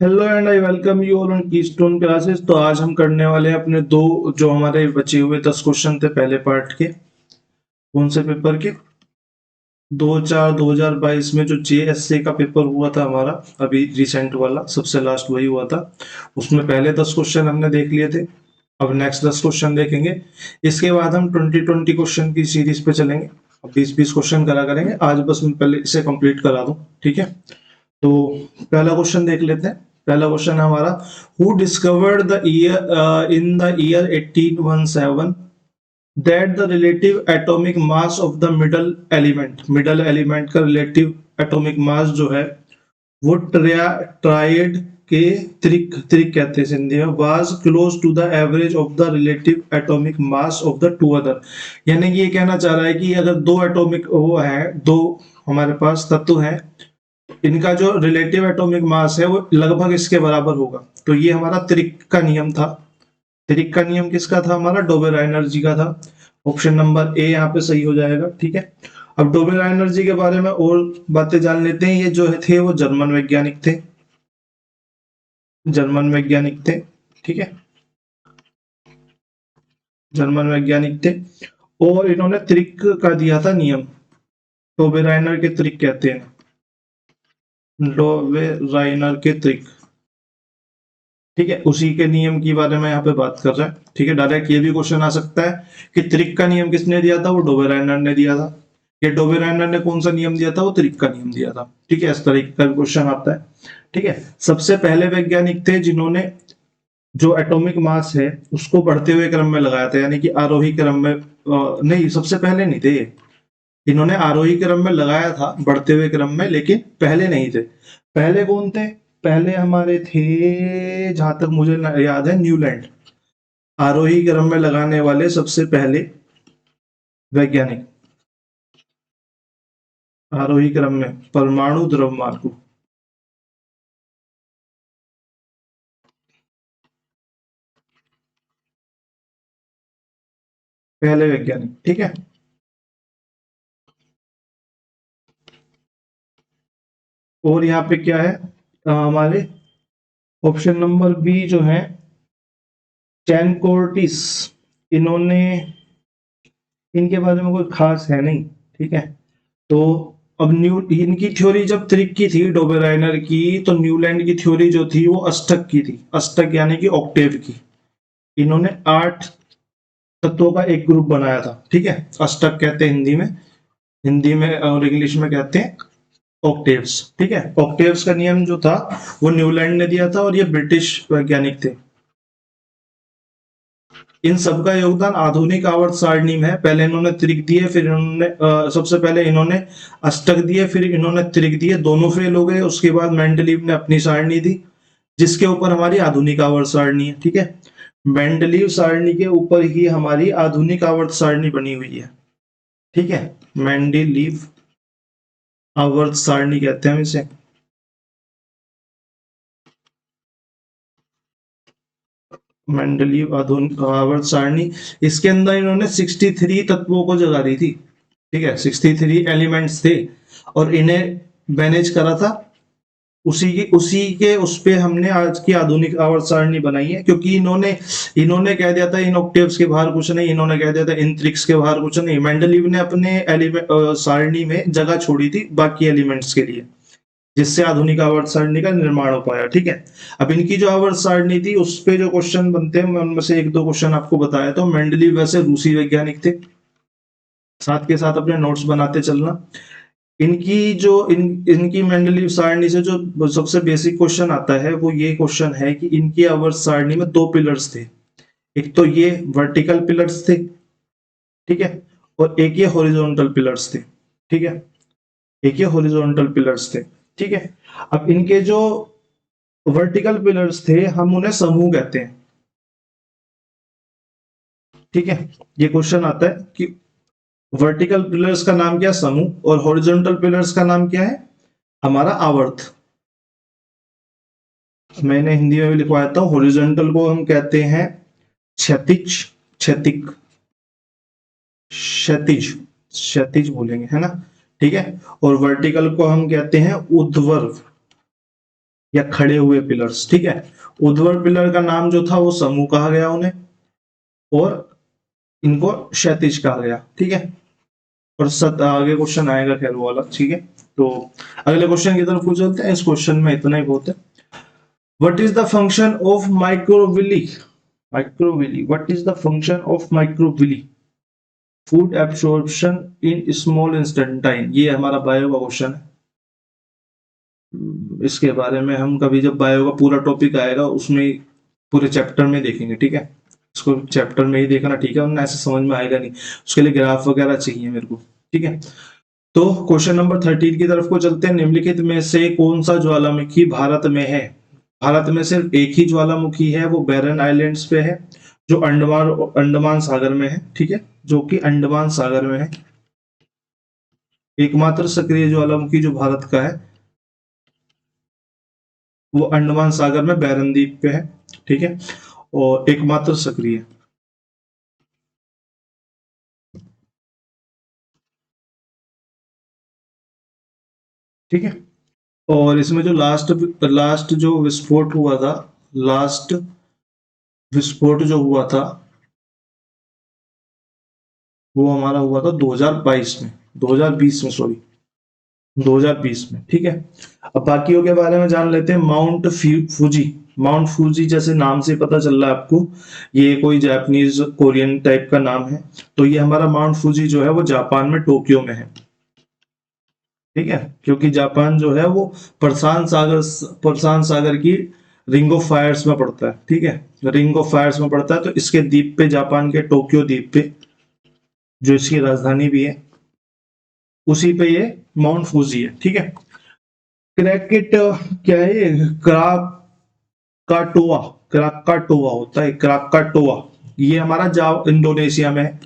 Hello and I welcome you all on keystone classes. तो आज हम करने वाले हैं अपने दो जो हमारे बचे हुए 10 क्वेश्चन थे पहले पार्ट के। कौन से पेपर के? 2022 में जो जेएसए का पेपर हुआ था हमारा, अभी रिसेंट वाला सबसे लास्ट वही हुआ था। उसमें पहले 10 क्वेश्चन हमने देख लिए थे। अब नेक्स्ट 10 क्वेश्चन देखेंगे। इसके बाद हम 20 क्वेश्चन की सीरीज पे चलेंगे। 20 क्वेश्चन करा करेंगे। आज बस मैं पहले इसे कंप्लीट करा दूं, ठीक है। तो पहला क्वेश्चन देख लेते हैं। पहला क्वेश्चन है हमारा, who discovered the year in the year 1817 that the relative atomic mass of the middle element का रिलेटिव एटॉमिक मास जो है वो ट्राइड के त्रिक त्रिक कहते हैं हिंदी में, was close to the average of the relative atomic mass of the two other. यानी कि ये कहना चाह रहा है कि अगर दो एटॉमिक वो है, दो हमारे पास तत्व हैं, इनका जो रिलेटिव एटॉमिक मास है वो लगभग इसके बराबर होगा। तो ये हमारा त्रिक का नियम था। त्रिक का नियम किसका था? हमारा डोबेर एनर्जी का था। ऑप्शन नंबर ए यहाँ पे सही हो जाएगा, ठीक है। अब डोबेर एनर्जी के बारे में और बातें जान लेते हैं। ये जो थे वो जर्मन वैज्ञानिक थे, जर्मन वैज्ञानिक थे, ठीक है। जर्मन वैज्ञानिक थे और इन्होंने त्रिक का दिया था नियम। डोबेराइनर के त्रिक कहते हैं, डोबेराइनर के त्रिक, ठीक है। उसी के नियम के बारे में यहाँ पे बात कर रहा है, ठीक है। डायरेक्ट ये भी क्वेश्चन आ सकता है कि त्रिक का नियम किसने दिया था? वो डोबेराइनर ने दिया था। ये डोबेराइनर ने कौन सा नियम दिया था? वो त्रिक का नियम दिया था, ठीक है। इस तरीके का भी क्वेश्चन आता है, ठीक है। सबसे पहले वैज्ञानिक थे जिन्होंने जो एटॉमिक मास है उसको बढ़ते हुए क्रम में लगाया था, यानी कि आरोही क्रम में नहीं, सबसे पहले नहीं थे। इन्होंने आरोही क्रम में लगाया था, बढ़ते हुए क्रम में, लेकिन पहले नहीं थे। पहले कौन थे? पहले हमारे थे, जहां तक मुझे याद है, न्यूलैंड। आरोही क्रम में लगाने वाले सबसे पहले वैज्ञानिक, आरोही क्रम में परमाणु द्रव्यमान को, पहले वैज्ञानिक, ठीक है। और यहाँ पे क्या है हमारे ऑप्शन नंबर बी जो है, चैनकोर्टिस। इन्होंने, इनके बारे में कोई खास है नहीं, ठीक है। तो अब न्यू इनकी थ्योरी जब त्रिक की थी डोबेराइनर की, तो न्यूलैंड की थ्योरी जो थी वो अष्टक की थी, अष्टक यानी कि ऑक्टेव की। इन्होंने 8 तत्वों का एक ग्रुप बनाया था, ठीक है। अष्टक कहते हैं हिंदी में, हिंदी में और इंग्लिश में कहते हैं ऑक्टेव्स, ठीक है। ऑक्टेव्स का नियम जो था वो न्यूलैंड ने दिया था और ये ब्रिटिश वैज्ञानिक थे। इन सबका योगदान आधुनिक आवर्त सारणी में है। पहले इन्होंने त्रिक दिए, फिर इन्होंने सबसे पहले इन्होंने अष्टक दिए, फिर इन्होंने त्रिक दिए, दोनों फेल हो गए। उसके बाद मेंडलीव ने अपनी सारणी दी, जिसके ऊपर हमारी आधुनिक आवर्त सारणी है, ठीक है। मेंडलीव सारणी के ऊपर ही हमारी आधुनिक आवर्त सारणी बनी हुई है, ठीक है। मेंडलीव आवर्त सारणी कहते हैं हम इसे। मेंडलीव आधुनिक आवर्त सारणी, इसके अंदर इन्होंने 63 तत्वों को जगह दी थी, ठीक है। 63 एलिमेंट्स थे और इन्हें मैनेज करा था। उसी के उस पे हमने आज की आधुनिक आवर्त सारणी बनाई है, क्योंकि इन्होंने इन्होंने कह दिया था इन ऑक्टेव्स के बाहर कुछ नहीं, इन्होंने कह दिया था इन त्रिक्स के बाहर कुछ नहीं। मेंडलीव ने अपने एलिमेंट सारणी में जगह छोड़ी थी बाकी एलिमेंट्स के लिए, जिससे आधुनिक आवर्त सारणी का निर्माण हो पाया, ठीक है। अब इनकी जो आवर्त सारणी थी उस पे जो क्वेश्चन बनते हैं, मैं उनमें से एक दो क्वेश्चन आपको बताया। तो मेंडलीव वैसे रूसी वैज्ञानिक थे, साथ के साथ अपने नोट्स बनाते चलना। इनकी जो इनकी मेंडलीव सारणी से जो सबसे बेसिक क्वेश्चन आता है वो ये क्वेश्चन है कि इनकी आवर्त सारणी में 2 पिलर्स थे। एक तो ये वर्टिकल पिलर्स थे, ठीक है, और एक ये हॉरिजॉन्टल पिलर्स थे, ठीक है। एक ये हॉरिजॉन्टल पिलर्स थे, ठीक है। अब इनके जो वर्टिकल पिलर्स थे हम उन्हें समूह कहते हैं, ठीक है। ये क्वेश्चन आता है कि वर्टिकल पिलर्स का नाम क्या? समूह। और हॉरिजॉन्टल पिलर्स का नाम क्या है? हमारा आवर्त। मैंने हिंदी में भी लिखवाया था, हॉरिजॉन्टल को हम कहते हैं क्षैतिज, क्षैतिक, क्षैतिज, क्षैतिज बोलेंगे, है ना, ठीक है। और वर्टिकल को हम कहते हैं ऊर्ध्वाधर, या खड़े हुए पिलर्स, ठीक है। ऊर्ध्वाधर पिलर का नाम जो था वो समूह कहा गया उन्हें, और इनको क्षैतिज कहा गया, ठीक है। और आगे क्वेश्चन आएगा खैर वो वाला, ठीक है। तो अगले क्वेश्चन की तरफ चलते हैं। इस क्वेश्चन में इतना ही बहुत है। What is the function of microvilli? Microvilli, what is the function of microvilli? Food absorption in small intestine. ये हमारा बायो का क्वेश्चन है। इसके बारे में हम कभी जब बायो का पूरा टॉपिक आएगा उसमें पूरे चैप्टर में देखेंगे, ठीक है। इसको चैप्टर में ही देखना, ठीक है, वरना ऐसे समझ में आएगा नहीं। उसके लिए ग्राफ वगैरह चाहिए मेरे को, ठीक है। तो क्वेश्चन नंबर 13 की तरफ को चलते हैं। निम्नलिखित में से कौन सा ज्वालामुखी भारत में है? भारत में सिर्फ एक ही ज्वालामुखी है, वो बैरन आइलैंड्स पे है, जो अंडमान सागर में है, ठीक है, जो कि अंडमान सागर में है। एकमात्र सक्रिय ज्वालामुखी जो भारत का है वो अंडमान सागर में बैरन द्वीप पे है, ठीक है, और एकमात्र सक्रिय, ठीक है। और इसमें जो लास्ट जो विस्फोट हुआ था, लास्ट विस्फोट जो हुआ था वो हमारा हुआ था 2022 में, 2020 में, सॉरी 2020 में, ठीक है। अब बाकियों के बारे में जान लेते हैं। माउंट फूजी, माउंट फूजी जैसे नाम से पता चल रहा है आपको, ये कोई जापानीज कोरियन टाइप का नाम है। तो ये हमारा माउंट फूजी जो है वो जापान में टोक्यो में है, ठीक है, क्योंकि जापान जो है वो प्रशांत सागर की रिंग ऑफ फायर्स में पड़ता है, ठीक है, रिंग ऑफ फायर्स में पड़ता है। तो इसके द्वीप पे, जापान के टोक्यो द्वीप पे, जो इसकी राजधानी भी है, उसी पे ये माउंट फूजी है, ठीक है। क्रैकेट क्या है ये? क्राकाटोआ, क्राकाटोआ होता है, क्राकाटोआ। ये हमारा जाव इंडोनेशिया में है।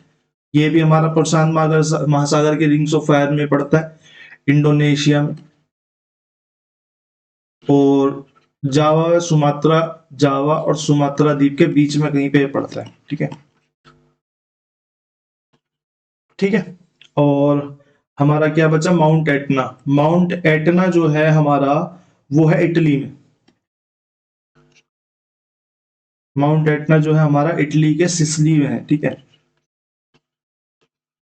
ये भी हमारा प्रशांत महासागर के रिंग्स ऑफ फायर में पड़ता है, इंडोनेशिया में। और जावा और सुमात्रा द्वीप के बीच में कहीं पे पड़ता है, ठीक है, ठीक है। और हमारा क्या बचा? Mount Etna. माउंट एटना जो है हमारा वो है इटली में। माउंट एटना जो है हमारा इटली के सिसली में है, ठीक है,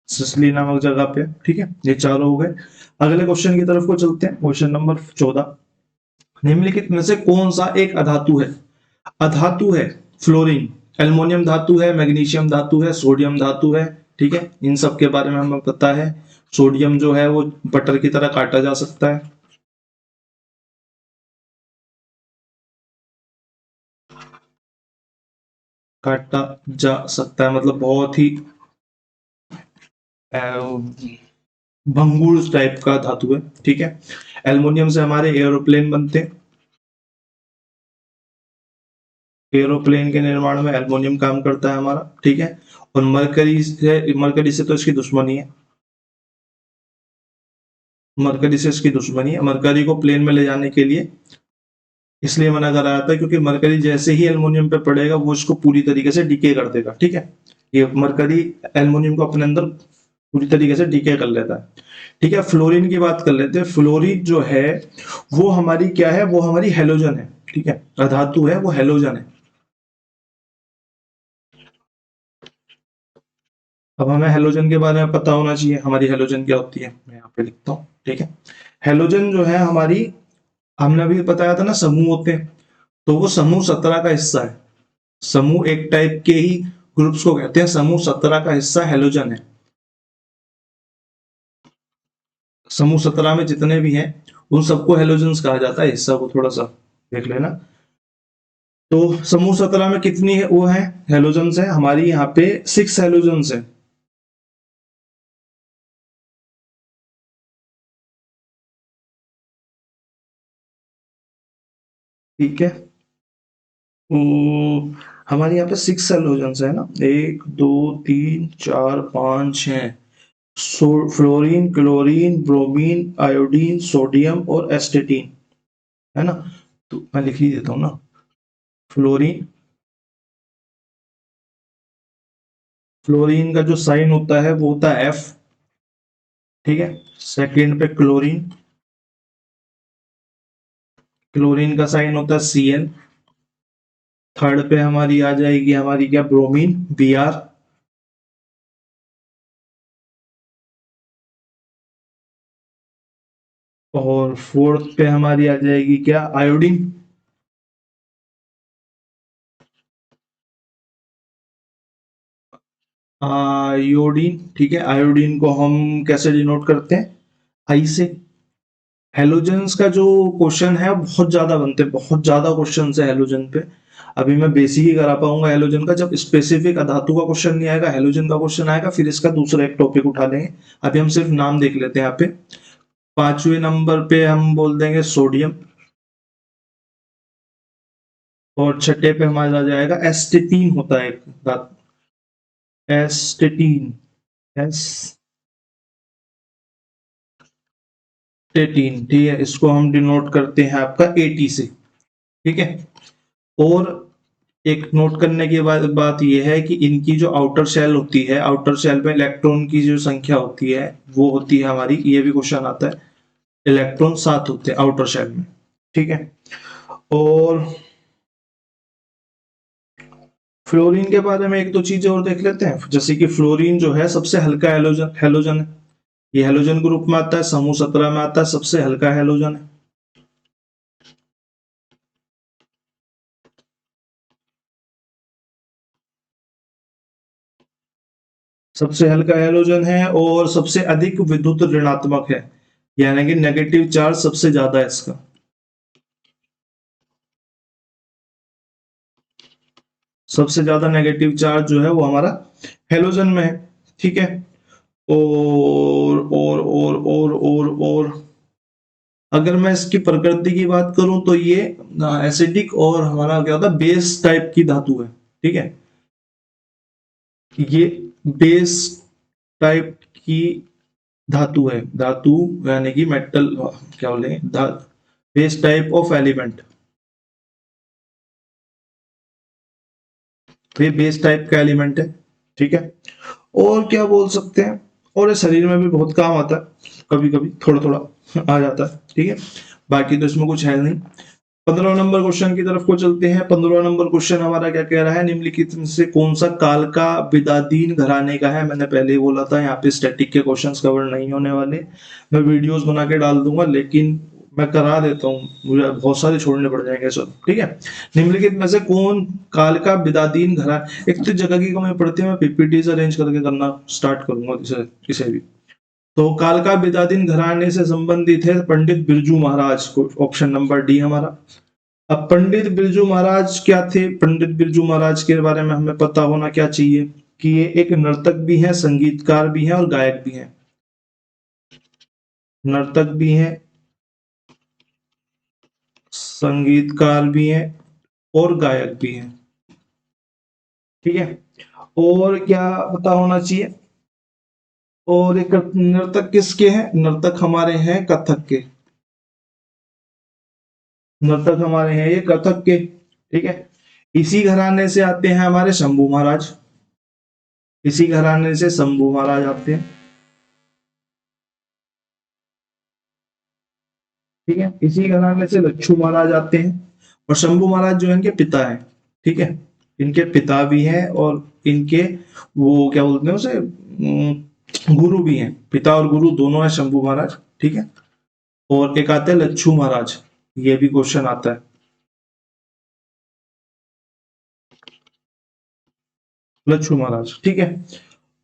सिसली नामक जगह पे, ठीक है। ये चारों हो गए। अगले क्वेश्चन की तरफ को चलते हैं। Question number 14। निम्नलिखित में से कौन सा एक अधातु है? अधातु है फ्लोरीन, एल्युमिनियम धातु है, मैग्नीशियम धातु है, सोडियम धातु है, ठीक है। इन सब के बारे में हमें पता है। सोडियम जो है वो बटर की तरह काटा जा सकता है, काटा जा सकता है, मतलब बहुत ही भंगुर टाइप का धातु है, ठीक है। एल्युमिनियम से हमारे एरोप्लेन बनते हैं। एरोप्लेन के निर्माण में एल्युमिनियम काम करता है हमारा, ठीक है। और मरकरी से तो इसकी दुश्मनी है, मरकरी से इसकी दुश्मनी है। मरकरी को प्लेन में ले जाने के लिए इसलिए मना कराया था क्योंकि मरकरी जैसे ही एल्युमिनियम पे पड़ेगा वो इसको पूरी तरीके से डिके कर देगा, ठीक है। ये मरकरी एल्युमिनियम को अपने अंदर पूरी तरीके से डिके कर लेता है, ठीक है। फ्लोरीन की बात कर लेते हैं। फ्लोरीन जो है वो हमारी क्या है? वो हमारी हेलोजन है, ठीक है, अधातु है, वो हेलोजन है। अब हमें हेलोजन के बारे में पता होना चाहिए। हमारी हेलोजन क्या होती है, मैं यहाँ पे लिखता हूँ, ठीक है। हेलोजन जो है हमारी, हमने अभी बताया था ना समूह होते हैं, तो वो समूह 17 का हिस्सा है। समूह एक टाइप के ही ग्रुप्स को कहते हैं। समूह 17 का हिस्सा हेलोजन है। समूह 17 में जितने भी हैं उन सबको हेलोजन्स कहा जाता है। हिस्सा को थोड़ा सा देख लेना। तो समूह 17 में कितनी है वो है हेलोजन्स है? हमारी यहाँ पे 6 हेलोजन्स है, ठीक है। तो हमारे यहाँ पे 6 हेलोजन्स है ना, 1 2 3 4 5 6। Fluorine, chlorine, bromine, iodine, sodium और एस्टेटीन, है ना। तो मैं लिख ही देता हूँ ना। फ्लोरीन, फ्लोरीन का जो साइन होता है वो होता है F, ठीक है। सेकेंड पे क्लोरीन, क्लोरीन का साइन होता है Cl। थर्ड पे हमारी आ जाएगी हमारी क्या, ब्रोमीन, Br। और फोर्थ पे हमारी आ जाएगी क्या, आयोडीन। आयोडीन, ठीक है। आयोडीन को हम कैसे डिनोट करते हैं, आई से। हेलोजेंस का जो क्वेश्चन है वो बहुत ज्यादा बनते हैं, बहुत ज्यादा क्वेश्चन है हेलोजन पे। अभी मैं बेसिक ही करा पाऊंगा हेलोजन का, जब स्पेसिफिक धातु का क्वेश्चन नहीं आएगा, हेलोजन का क्वेश्चन आएगा, फिर इसका दूसरा एक टॉपिक उठा लेंगे। अभी हम सिर्फ नाम देख लेते हैं यहाँ पे। पांचवें नंबर पे हम बोल देंगे सोडियम। और छठे पे हमारा आ जाएगा एस्टेटीन, होता है एक धातु, एस्टेटीन, एस्टेटीन, ठीक है। इसको हम डिनोट करते हैं आपका एटी से, ठीक है। और एक नोट करने की बात यह है कि इनकी जो आउटर शेल होती है, आउटर शेल में इलेक्ट्रॉन की जो संख्या होती है वो होती है हमारी, ये भी क्वेश्चन आता है, इलेक्ट्रॉन 7 होते हैं आउटर शेल में, ठीक है। और फ्लोरीन के बारे में एक दो चीजें और देख लेते हैं, जैसे कि फ्लोरीन जो है सबसे हल्का हेलोजन हेलोजन है। ये हेलोजन ग्रुप में आता है, समूह 17 में आता है, सबसे हल्का हेलोजन है। सबसे हल्का हेलोजन है और सबसे अधिक विद्युत ऋणात्मक है, यानी कि नेगेटिव चार्ज सबसे ज्यादा है इसका। सबसे ज्यादा नेगेटिव चार्ज जो है वो हमारा हेलोजन में है, ठीक है। और अगर मैं इसकी प्रकृति की बात करूं तो ये एसिडिक और हमारा क्या होता है, बेस टाइप की धातु है, ठीक है। ये बेस टाइप की धातु है, धातु यानी कि मेटल, क्या बोलेंगे, बेस टाइप ऑफ एलिमेंट। तो ये बेस टाइप का एलिमेंट है, ठीक है। और क्या बोल सकते हैं, और ये शरीर में भी बहुत काम आता है, कभी कभी थोड़ा थोड़ा आ जाता है, ठीक है। बाकी तो इसमें कुछ है नहीं। 15 नंबर क्वेश्चन की तरफ को चलते हैं। 15 नंबर क्वेश्चन हमारा क्या कह रहा है, निम्नलिखित में से कौन सा काल का विदादीन घराने का है। मैंने पहले ही बोला था यहाँ पे स्टैटिक के क्वेश्चंस कवर नहीं होने वाले, मैं वीडियोस बना के डाल दूंगा, लेकिन मैं करा देता हूँ, मुझे बहुत सारे छोड़ने पड़ जाएंगे सब, ठीक है। निम्नलिखित में से कौन काल का विदादीन घरा, एक तो जगह की कमी पड़ती है, मैं पीपीटी अरेंज करके करना स्टार्ट करूंगा इसे भी। तो काल का विदादीन घराने से संबंधित है पंडित बिरजू महाराज को, ऑप्शन नंबर डी हमारा। अब पंडित बिरजू महाराज क्या थे, पंडित बिरजू महाराज के बारे में हमें पता होना क्या चाहिए कि ये एक नर्तक भी हैं, संगीतकार भी हैं और गायक भी हैं। नर्तक भी हैं, संगीतकार भी हैं और गायक भी हैं, ठीक है। और क्या पता होना चाहिए, और एक नर्तक किसके हैं, नर्तक हमारे हैं कथक के, नर्तक हमारे हैं ये कथक के, ठीक है। इसी घराने से आते हैं हमारे शंभू महाराज, इसी घराने से शंभू महाराज आते हैं, ठीक है। इसी घराने से लच्छू महाराज आते हैं, और शंभू महाराज जो है इनके पिता हैं, ठीक है। इनके पिता भी हैं और इनके वो क्या बोलते हैं उसे, गुरु भी हैं, पिता और गुरु दोनों है शंभू महाराज, ठीक है। और एक आते हैं लच्छू महाराज, ये भी क्वेश्चन आता है, लच्छू महाराज, ठीक है।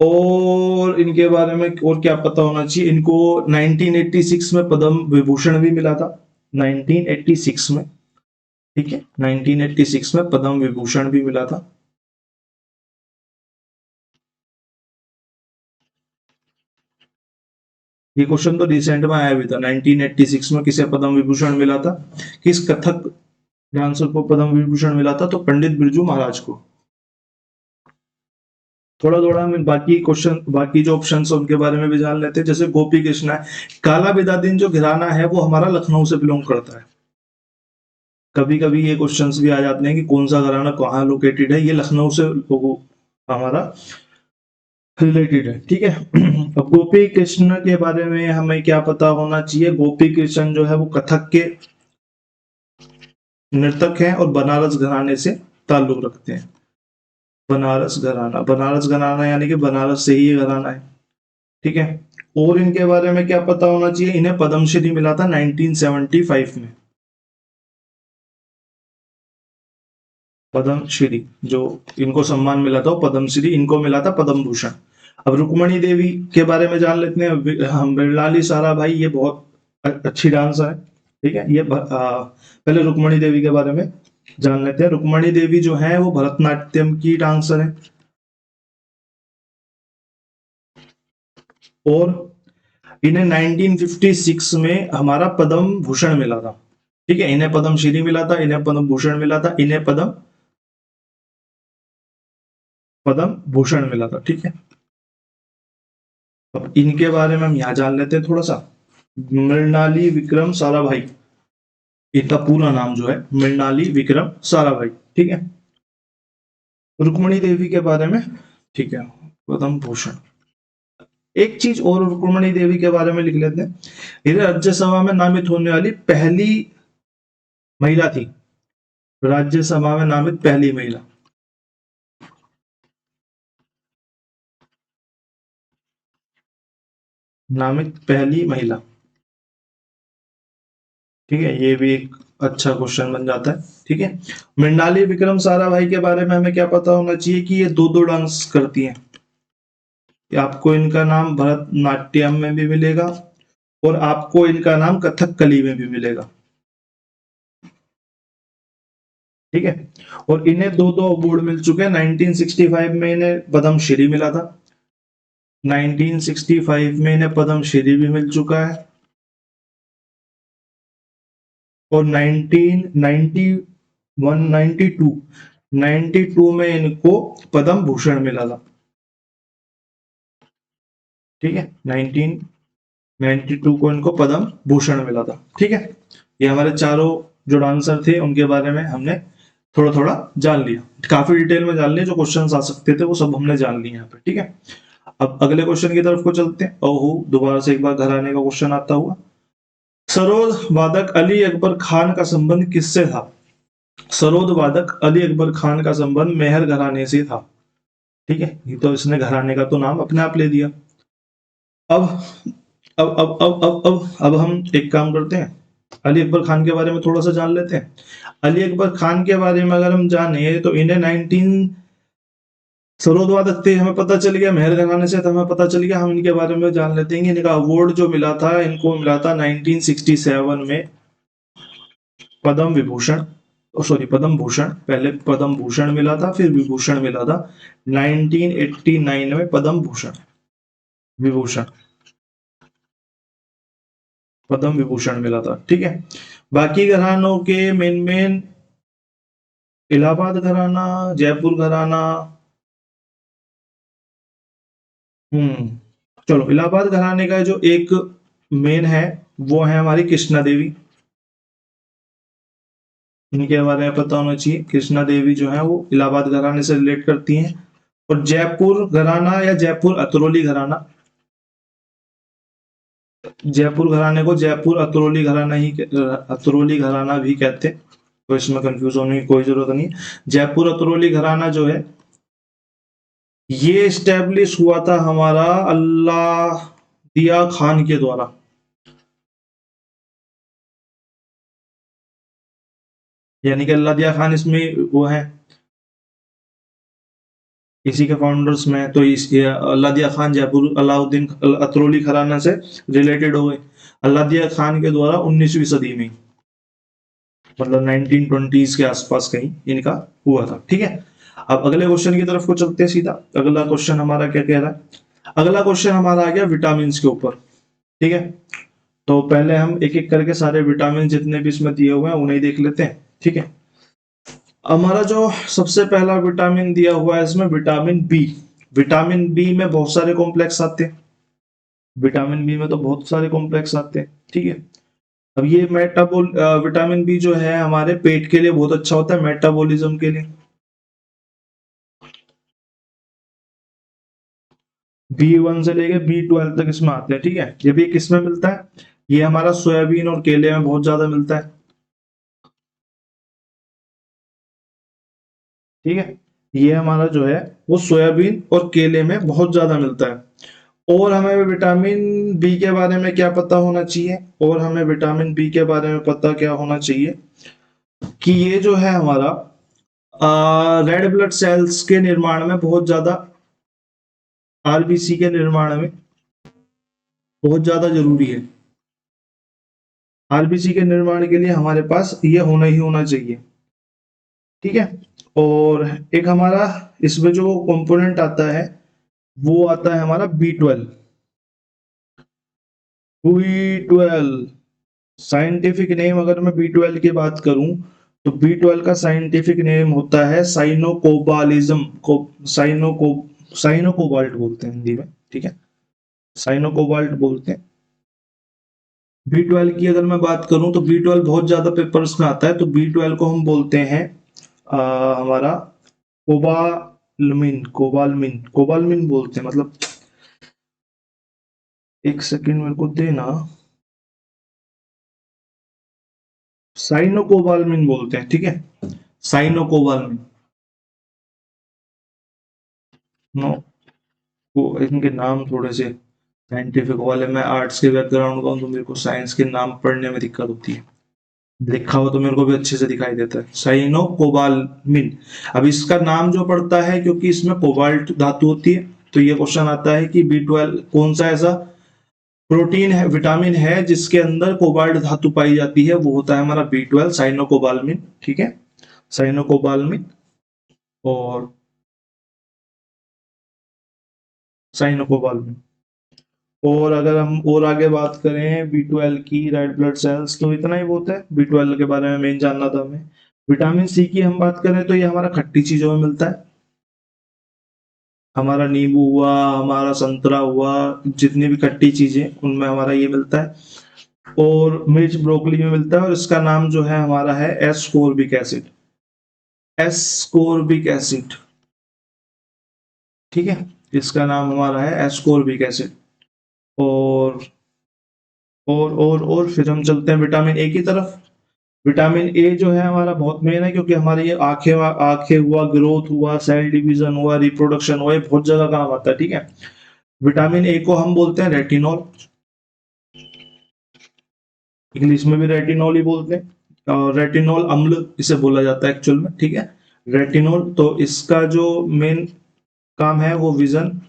और इनके बारे में और क्या पता होना चाहिए, इनको 1986 में पद्म विभूषण भी मिला था, 1986 में, ठीक है। 1986 में पद्म विभूषण भी मिला था। ये क्वेश्चन तो रिसेंट में आया भी था, 1986 में किसे पद्म विभूषण मिला था, किस कथक डांसर को पद्म विभूषण मिला था, तो पंडित बिरजू महाराज को। थोड़ा थोड़ा हम बाकी क्वेश्चन, बाकी जो ऑप्शन है उनके बारे में भी जान लेते हैं, जैसे गोपी कृष्ण है। काला बिदादीन जो घराना है वो हमारा लखनऊ से बिलोंग करता है। कभी कभी ये क्वेश्चंस भी आ जाते हैं कि कौन सा घराना कहाँ लोकेटेड है, ये लखनऊ से लोगों हमारा रिलेटेड है, ठीक है। अब गोपी कृष्ण के बारे में हमें क्या पता होना चाहिए, गोपी कृष्ण जो है वो कथक के नर्तक हैं और बनारस घराने से ताल्लुक रखते हैं। बनारस घराना यानी कि बनारस से ही ये घराना है, ठीक है। और इनके बारे में क्या पता होना चाहिए, इन्हें पद्मश्री मिला था 1975 में। पद्मश्री जो इनको सम्मान मिला था वो पद्मश्री, इनको मिला था पद्म भूषण। अब रुक्मणी देवी के बारे में जान लेते हैं। हम मृणाली साराभाई, ये बहुत अच्छी डांसर है, ठीक है। ये पहले रुक्मणी देवी के बारे में जान लेते हैं। रुक्मणी देवी जो है वो भरतनाट्यम की डांसर है, और इन्हें 1956 में हमारा पद्म भूषण मिला था, ठीक है। इन्हें पद्मश्री मिला था, इन्हें पद्म भूषण मिला था, इन्हें पद्म भूषण मिला था, ठीक है। अब इनके बारे में हम यहाँ जान लेते हैं थोड़ा सा। मृणाली विक्रम साराभाई, इनका पूरा नाम जो है मृणाली विक्रम साराभाई, ठीक है। रुक्मणी देवी के बारे में, ठीक है, पद्म भूषण। एक चीज और रुक्मणी देवी के बारे में लिख लेते हैं, ये राज्यसभा में नामित होने वाली पहली महिला थी, राज्यसभा में नामित पहली महिला। नामित पहली महिला, ठीक है। ये भी एक अच्छा क्वेश्चन बन जाता है, ठीक है। मृणाली विक्रम साराभाई के बारे में हमें क्या पता होना चाहिए कि ये दो डांस करती हैं। आपको इनका नाम भरतनाट्यम में भी मिलेगा और आपको इनका नाम कथकली में भी मिलेगा, ठीक है। और इन्हें दो अवार्ड मिल चुके हैं। 1965 में इन्हें पद्मश्री मिला था, 1965 में इन्हें पद्मश्री भी मिल चुका है, और 1992 में इनको पद्म भूषण मिला था, ठीक है। 1992 को इनको पद्म भूषण मिला था, ठीक है। ये हमारे चारों जो डांसर थे उनके बारे में हमने थोड़ा थोड़ा जान लिया, काफी डिटेल में जान लिया। जो क्वेश्चंस आ सकते थे वो सब हमने जान लिए यहाँ पे, ठीक है। अब अगले क्वेश्चन की तरफ को चलते हैं। ओहो, दोबारा से एक बार घर आने का क्वेश्चन आता हुआ। सरोद वादक अली अकबर खान का संबंध किससे था? सरोद वादक अली अकबर खान का संबंध मेहर घराने से था, ठीक है। ये तो इसने घराने का तो नाम अपने आप ले दिया। अब अब हम एक काम करते हैं, अली अकबर खान के बारे में थोड़ा सा जान लेते हैं। अली अकबर खान के बारे में अगर हम जाने तो इन्हें 19 सरोद वादक थे, हमें पता चल गया। मेहर घराने से तो हमें पता चल गया। हम इनके बारे में जान लेते हैं। इनका अवार्ड जो मिला था, इनको मिला था 1967 में पद्म विभूषण, सॉरी पद्म भूषण। पहले पद्म भूषण मिला था, फिर विभूषण मिला था 1989 में पद्म भूषण विभूषण पद्म विभूषण मिला था, ठीक है। बाकी घरानों के मेन इलाहाबाद घराना, जयपुर घराना, चलो इलाहाबाद घराने का जो एक मेन है वो है हमारी कृष्णा देवी। इनके बारे में पता होना चाहिए। कृष्णा देवी जो है वो इलाहाबाद घराने से रिलेट करती हैं। और जयपुर घराना या जयपुर अतरौली घराना, जयपुर घराने को जयपुर अतरौली घराना भी कहते हैं, तो इसमें कंफ्यूज होने की कोई जरूरत नहीं। जयपुर अतरौली घराना जो है ये स्टैब्लिश हुआ था हमारा अल्लादिया खान के द्वारा। यानी कि अल्लादिया खान इसमें वो है, इसी के फाउंडर्स में। तो इस अल्लादिया खान जयपुर अलाउद्दीन अतरौली घराना से रिलेटेड हो गए। अल्लादिया खान के द्वारा 19वीं सदी में, मतलब 1920s के आसपास कहीं इनका हुआ था, ठीक है। अब अगले क्वेश्चन की तरफ को चलते हैं सीधा। अगला क्वेश्चन हमारा क्या कह रहा है? अगला क्वेश्चन हमारा आ गया विटामिन के ऊपर, ठीक है। तो पहले हम एक एक करके सारे विटामिन जितने भी इसमें दिए हुए हैं उन्हें देख लेते हैं, ठीक है। हमारा जो सबसे पहला विटामिन दिया हुआ है इसमें विटामिन बी। विटामिन बी में बहुत सारे कॉम्प्लेक्स आते हैं, विटामिन बी में तो बहुत सारे कॉम्प्लेक्स आते हैं, ठीक है। अब ये विटामिन बी जो है हमारे पेट के लिए बहुत अच्छा होता है, मेटाबॉलिज्म के लिए। B1 से लेके B12 तक इसमें आते हैं, ठीक है। ये भी किसमें मिलता है? ये हमारा सोयाबीन और केले में बहुत ज्यादा मिलता है। ठीक है, ये हमारा जो है वो सोयाबीन और केले में बहुत ज्यादा मिलता है। और हमें विटामिन बी के बारे में क्या पता होना चाहिए, और हमें विटामिन बी के बारे में पता क्या होना चाहिए कि ये जो है हमारा रेड ब्लड सेल्स के निर्माण में बहुत ज्यादा, आरबीसी के निर्माण में बहुत ज्यादा जरूरी है। आरबीसी के निर्माण के लिए हमारे पास ये होना ही होना चाहिए। ठीक है, और एक हमारा इसमें जो कंपोनेंट आता है वो आता है हमारा बी 12। बी 12 साइंटिफिक नेम, अगर मैं बी 12 की बात करूं तो बी 12 का साइंटिफिक नेम होता है साइनोकोबालिज्म को, साइनोको साइनोकोबाल्ट बोलते हैं हिंदी में। ठीक है, साइनोकोबाल्ट बोलते हैं। बी 12 की अगर मैं बात करूं तो बी 12 बहुत ज्यादा पेपर्स में आता है, तो बी 12 को हम बोलते हैं हमारा कोबालमिन, कोबालमिन कोबालमिन बोलते हैं। मतलब एक सेकंड मेरे को देना, साइनोकोबालमिन बोलते हैं। ठीक है, साइनोकोबालमिन। नो, वो इनके नाम थोड़े से साइंटिफिक वाले, मैं आर्ट्स के बैकग्राउंड का हूं तो मेरे को साइंस के नाम पढ़ने में दिक्कत होती है। लिखा हुआ तो मेरे को भी अच्छे से दिखाई देता है, साइनो कोबालमिन। अब इसका नाम जो पड़ता है क्योंकि इसमें कोबाल्ट धातु होती है, तो ये क्वेश्चन आता है कि बी 12 कौन सा ऐसा प्रोटीन है, विटामिन है जिसके अंदर कोबाल्ट धातु पाई जाती है, वो होता है हमारा बी 12, साइनोकोबालमिन। ठीक है, साइनोकोबालमिन और साइनोकोबालमिन। और अगर हम और आगे बात करें बी 12 की, रेड ब्लड सेल्स, तो इतना ही बहुत है बी 12 के बारे में मेन जानना था हमें। विटामिन सी की हम बात करें तो ये हमारा खट्टी चीजों में मिलता है। हमारा नींबू हुआ, हमारा संतरा हुआ, जितनी भी खट्टी चीजें उनमें हमारा ये मिलता है। और मिर्च ब्रोकली में मिलता है, और इसका नाम जो है हमारा है एस्कोर्बिक एसिड, एस्कोर्बिक एसिड। ठीक है, इसका नाम हमारा है एस्कोर्बिक एसिड। और और फिर हम चलते हैं विटामिन ए की तरफ। विटामिन ए जो है हमारा बहुत मेन है, क्योंकि हमारी ये आंखें आंखें हुआ, ग्रोथ हुआ, सेल डिवीजन हुआ, रिप्रोडक्शन हुआ, ये बहुत जगह काम आता है। ठीक है, विटामिन ए को हम बोलते हैं रेटिनॉल, इंग्लिश में भी रेटिनॉल ही बोलते हैं, और रेटिनॉल अम्ल इसे बोला जाता है एक्चुअल में। ठीक है, रेटिनॉल, तो इसका जो मेन काम है वो विजन,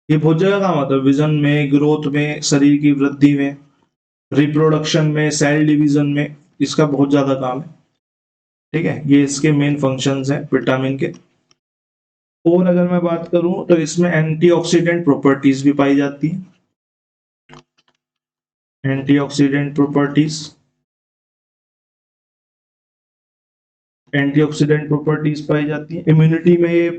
ये बहुत जगह काम आता है, विजन में, ग्रोथ में, शरीर की वृद्धि में, रिप्रोडक्शन में, सेल डिवीजन में, इसका बहुत ज्यादा काम है। ठीक है, ये इसके मेन फंक्शंस हैं विटामिन के। और अगर मैं बात करूं तो इसमें एंटीऑक्सीडेंट प्रॉपर्टीज भी पाई जाती है, एंटीऑक्सीडेंट प्रॉपर्टीज, एंटीऑक्सीडेंट प्रॉपर्टीज पाई जाती है। इम्यूनिटी में ये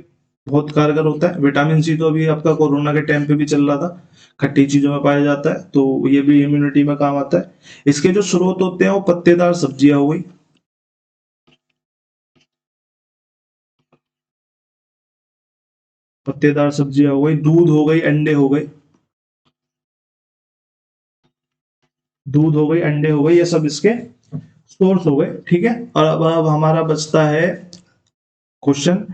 बहुत कारगर होता है। विटामिन सी तो अभी आपका कोरोना के टाइम पे भी चल रहा था, खट्टी चीजों में पाया जाता है, तो ये भी इम्यूनिटी में काम आता है। इसके जो स्रोत होते हैं वो पत्तेदार सब्जियां हो गई, पत्तेदार सब्जियां हो गई, दूध हो गई, अंडे हो गए, दूध हो गई, अंडे हो गए, ये सब इसके सोर्स हो गए। ठीक है, और अब हमारा बचता है क्वेश्चन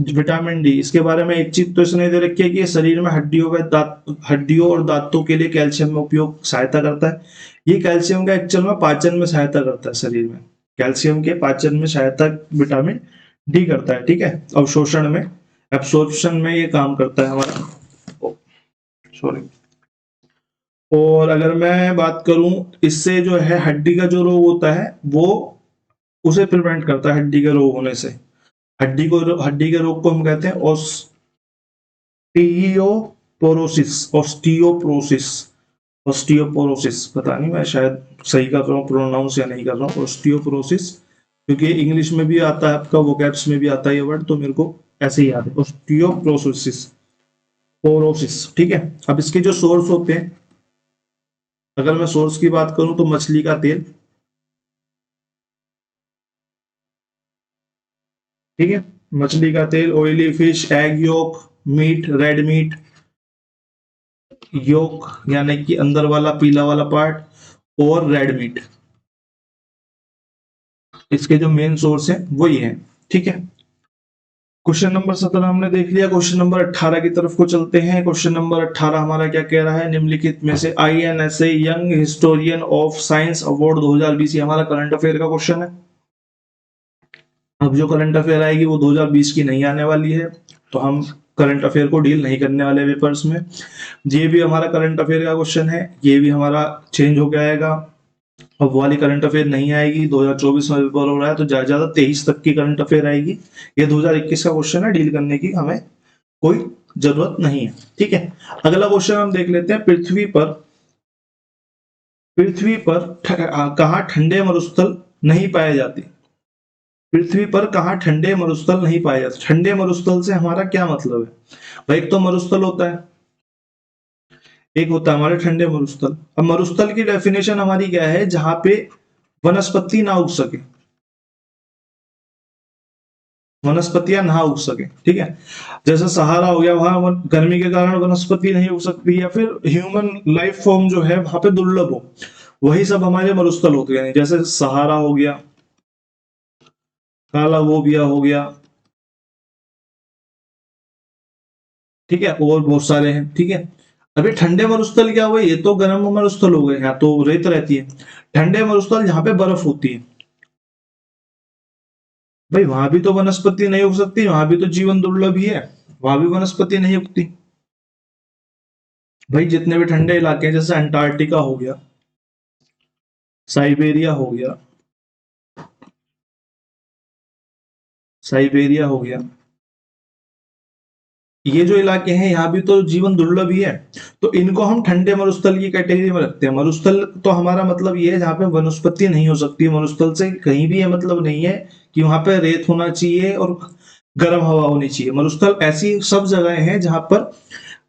विटामिन डी। इसके बारे में एक चीज तो इसने दे रखी है कि ये शरीर में हड्डियों में हड्डियों और दांतों के लिए कैल्शियम में उपयोग सहायता करता है। ये कैल्शियम का एक्चुअल में पाचन में सहायता करता है, शरीर में कैल्शियम के पाचन में सहायता विटामिन डी करता है। ठीक है, अवशोषण में, एब्सॉर्प्शन में ये काम करता है हमारा, सॉरी। और अगर मैं बात करूं, इससे जो है हड्डी का जो रोग होता है वो उसे प्रिवेंट करता है, हड्डी के रोग होने से। हड्डी के रोग को हम कहते हैं ऑस्टियोपोरोसिस, ऑस्टियोपोरोसिस, ऑस्टियोपोरोसिस। पता नहीं मैं शायद सही कर रहा हूँ प्रोनाउंस या नहीं कर रहा हूँ, ऑस्टियोपोरोसिस, क्योंकि इंग्लिश में भी आता है आपका, वोकैब्स में भी आता है ये वर्ड, तो मेरे को ऐसे ही याद है, ऑस्टियोपोरोसिस, पोरोसिस। ठीक है, अब इसके जो सोर्स होते हैं, अगर मैं सोर्स की बात करूं तो मछली का तेल। ठीक है, मछली का तेल, oily fish, egg yolk, meat, red meat, yolk यानी कि अंदर वाला पीला वाला पार्ट, और रेड मीट, इसके जो मेन सोर्स है वो ये है। ठीक है, क्वेश्चन नंबर 17 हमने देख लिया। क्वेश्चन नंबर 18 की तरफ को चलते हैं। क्वेश्चन नंबर 18 हमारा क्या कह रहा है, निम्नलिखित में से INSA young historian of science award 2020, ये हमारा करंट अफेयर का क्वेश्चन है। अब जो करंट अफेयर आएगी वो 2020 की नहीं आने वाली है, तो हम करंट अफेयर को डील नहीं करने वाले पेपर्स में। ये भी हमारा करंट अफेयर का क्वेश्चन है, ये भी हमारा चेंज होकर आएगा। अब वाली करंट अफेयर नहीं आएगी, 2024 में पेपर हो रहा है तो ज्यादा ज्यादा 23 तक की करंट अफेयर आएगी। ये 2021 का क्वेश्चन है, डील करने की हमें कोई जरूरत नहीं है। ठीक है, अगला क्वेश्चन हम देख लेते हैं। पृथ्वी पर कहाँ ठंडे मरुस्थल नहीं पाए जाते? पृथ्वी पर कहाँ ठंडे मरुस्थल नहीं पाए जाते? ठंडे मरुस्थल से हमारा क्या मतलब है भाई? एक तो मरुस्थल होता है, एक होता है हमारे ठंडे मरुस्थल। अब मरुस्थल की डेफिनेशन हमारी क्या है? जहां पे वनस्पति ना उग सके, वनस्पतियां ना उग सके। ठीक है, जैसे सहारा हो गया, वहां गर्मी के कारण वनस्पति नहीं उग सकती, या फिर ह्यूमन लाइफ फॉर्म जो है वहां पे दुर्लभ हो, वही सब हमारे मरुस्थल होते हैं। जैसे सहारा हो गया, काला गोबिया हो गया, ठीक है, और बहुत सारे हैं। ठीक है, अभी ठंडे मरुस्थल क्या हुए? ये तो गर्म मरुस्थल हो गए, यहाँ तो रेत रहती है। ठंडे मरुस्थल जहां पे बर्फ होती है भाई, वहां भी तो वनस्पति नहीं उग सकती, वहां भी तो जीवन दुर्लभ ही है, वहां भी वनस्पति नहीं उगती। भाई जितने भी ठंडे इलाके हैं, जैसे अंटार्कटिका हो गया, साइबेरिया हो गया, साइबेरिया हो गया, ये जो इलाके हैं यहाँ भी तो जीवन दुर्लभ ही है, तो इनको हम ठंडे मरुस्थल की कैटेगरी में रखते हैं। मरुस्थल तो हमारा मतलब ये है जहाँ पे वनस्पति नहीं हो सकती। मरुस्थल से कहीं भी ये मतलब नहीं है कि वहां पे रेत होना चाहिए और गर्म हवा होनी चाहिए। मरुस्थल ऐसी सब जगह हैं जहां पर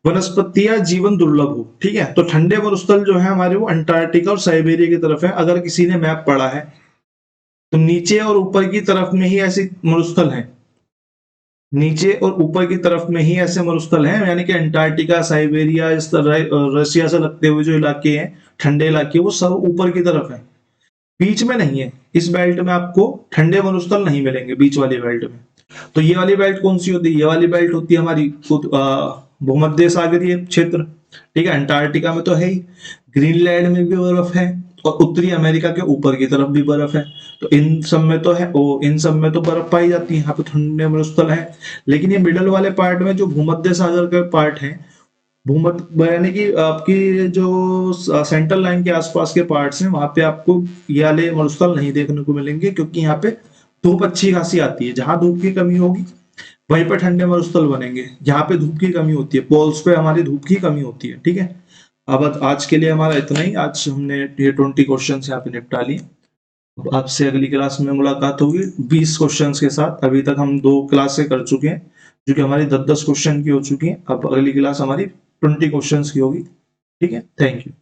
वनस्पति या जीवन दुर्लभ हो। ठीक है, तो ठंडे मरुस्थल जो है हमारे, वो अंटार्कटिका और साइबेरिया की तरफ है। अगर किसी ने मैप पढ़ा है तो नीचे और ऊपर की तरफ में ही ऐसे मरुस्थल हैं, नीचे और ऊपर की तरफ में ही ऐसे मरुस्थल हैं, यानी कि अंटार्कटिका, साइबेरिया, इस तरह रशिया से लगते हुए जो इलाके हैं ठंडे इलाके, वो सब ऊपर की तरफ है, बीच में नहीं है। इस बेल्ट में आपको ठंडे मरुस्थल नहीं मिलेंगे, बीच वाली बेल्ट में। तो ये वाली बेल्ट कौन सी होती है? ये वाली बेल्ट होती है हमारी भूमध्य सागरीय क्षेत्र। ठीक है, अंटार्कटिका में तो है ही, ग्रीनलैंड में भी बर्फ है, और उत्तरी अमेरिका के ऊपर की तरफ भी बर्फ है। तो इन सब में तो है, इन सब में तो बर्फ पाई जाती है, यहाँ पे ठंडे मरुस्थल है। लेकिन ये मिडल वाले पार्ट में जो भूमध्य सागर के पार्ट है, भूमध्य यानी कि आपकी जो सेंट्रल लाइन के आसपास के पार्ट्स हैं, वहां पे आपको ये वाले मरुस्थल नहीं देखने को मिलेंगे, क्योंकि यहाँ पे धूप अच्छी खासी आती है। जहां धूप की कमी होगी वहीं पर ठंडे मरुस्थल बनेंगे, जहां पे धूप की कमी होती है, पोल्स पे हमारी धूप की कमी होती है। ठीक है, अब आज के लिए हमारा इतना ही। आज हमने ये 20 क्वेश्चन यहाँ पे निपटा लिए। अब आपसे अगली क्लास में मुलाकात होगी 20 क्वेश्चन के साथ। अभी तक हम 2 क्लासें कर चुके हैं, जो कि हमारी 10-10 क्वेश्चन की हो चुकी है। अब अगली क्लास हमारी 20 क्वेश्चन की होगी। ठीक है, थैंक यू।